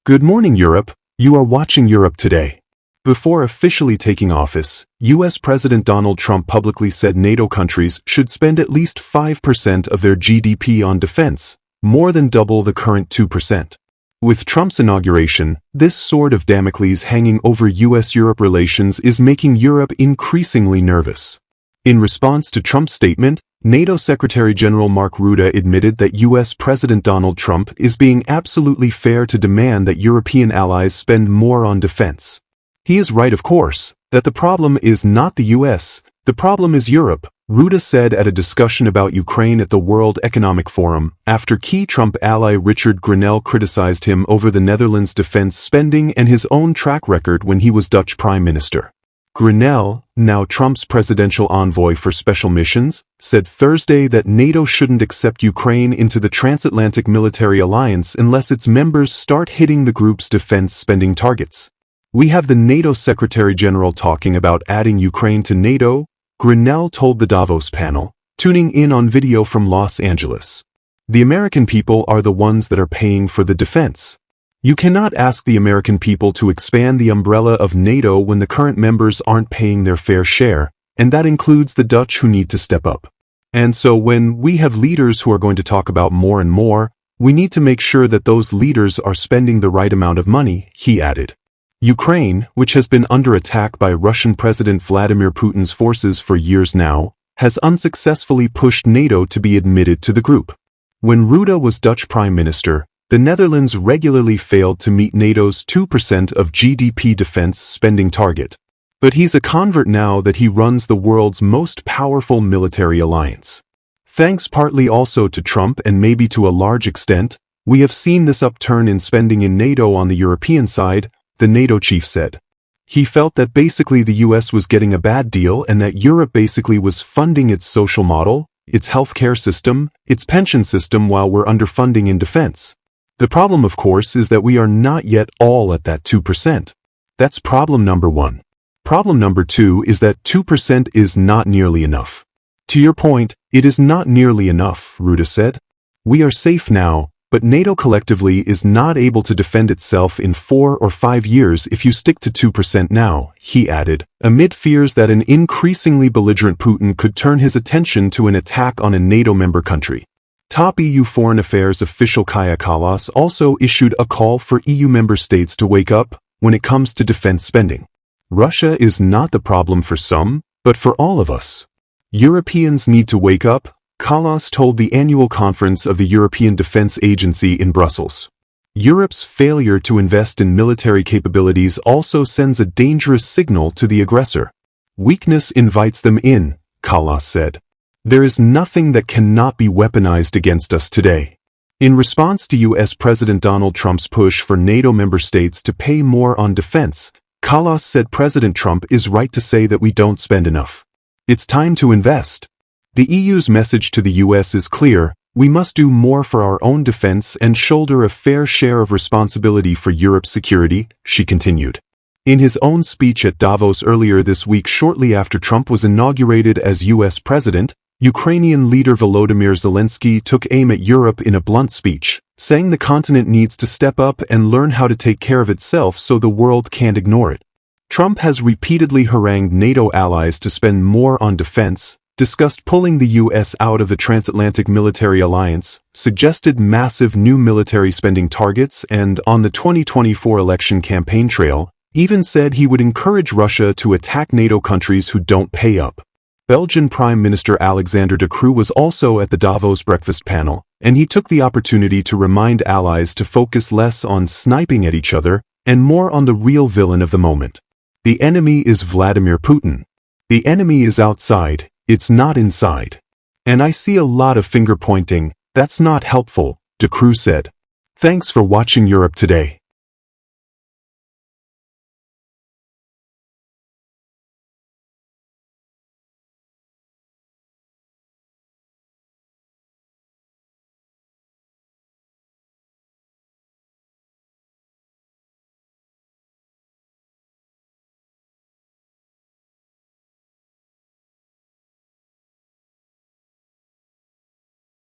Good morning, Europe. You are watching Europe Today. Before officially taking office, U.S. President Donald Trump publicly said NATO countries should spend at least 5% of their GDP on defense, more than double the current 2%. With Trump's inauguration, this sword of Damocles hanging over U.S.-Europe relations is making Europe increasingly nervous. In response to Trump's statement, Nato Secretary-General Mark Rutte admitted that U.S. President Donald Trump is being absolutely fair to demand that European allies spend more on defense. He is right, of course, that the problem is not the U.S., the problem is Europe, Rutte said at a discussion about Ukraine at the World Economic Forum, after key Trump ally Richard Grenell criticized him over the Netherlands' defense spending and his own track record when he was Dutch Prime Minister. Grenell, now Trump's presidential envoy for special missions, said Thursday that NATO shouldn't accept Ukraine into the transatlantic military alliance unless its members start hitting the group's defense spending targets. We have the NATO Secretary-General talking about adding Ukraine to NATO, Grenell told the Davos panel, tuning in on video from Los Angeles. The American people are the ones that are paying for the defense. You cannot ask the American people to expand the umbrella of NATO when the current members aren't paying their fair share, and that includes the Dutch who need to step up. And so when we have leaders who are going to talk about more and more, we need to make sure that those leaders are spending the right amount of money, he added. Ukraine, which has been under attack by Russian President Vladimir Putin's forces for years now, has unsuccessfully pushed NATO to be admitted to the group. When Rutte was Dutch Prime Minister, the Netherlands regularly failed to meet NATO's 2% of GDP defense spending target. But he's a convert now that he runs the world's most powerful military alliance. Thanks partly also to Trump and maybe to a large extent, we have seen this upturn in spending in NATO on the European side, the NATO chief said. He felt that basically the US was getting a bad deal and that Europe basically was funding its social model, its healthcare system, its pension system while we're underfunding in defense. The problem, of course, is that we are not yet all at that 2%. That's problem number one. Problem number two is that 2% is not nearly enough. To your point, it is not nearly enough, Rutte said. We are safe now, but NATO collectively is not able to defend itself in 4 or 5 years if you stick to 2% now, he added, amid fears that an increasingly belligerent Putin could turn his attention to an attack on a NATO member country. Top EU Foreign Affairs official Kaja Kallas also issued a call for EU member states to wake up when it comes to defense spending. Russia is not the problem for some, but for all of us. Europeans need to wake up, Kallas told the annual conference of the European Defence Agency in Brussels. Europe's failure to invest in military capabilities also sends a dangerous signal to the aggressor. Weakness invites them in, Kallas said. There is nothing that cannot be weaponized against us today. In response to U.S. President Donald Trump's push for NATO member states to pay more on defense, Kallas said President Trump is right to say that we don't spend enough. It's time to invest. The EU's message to the U.S. is clear: we must do more for our own defense and shoulder a fair share of responsibility for Europe's security, she continued. In his own speech at Davos earlier this week shortly after Trump was inaugurated as U.S. president, Ukrainian leader Volodymyr Zelensky took aim at Europe in a blunt speech, saying the continent needs to step up and learn how to take care of itself so the world can't ignore it. Trump has repeatedly harangued NATO allies to spend more on defense, discussed pulling the U.S. out of the transatlantic military alliance, suggested massive new military spending targets, and on the 2024 election campaign trail, even said he would encourage Russia to attack NATO countries who don't pay up. Belgian Prime Minister Alexander De Croo was also at the Davos breakfast panel, and he took the opportunity to remind allies to focus less on sniping at each other and more on the real villain of the moment. The enemy is Vladimir Putin. The enemy is outside, it's not inside. And I see a lot of finger pointing, that's not helpful, De Croo said. Thanks for watching Europe Today.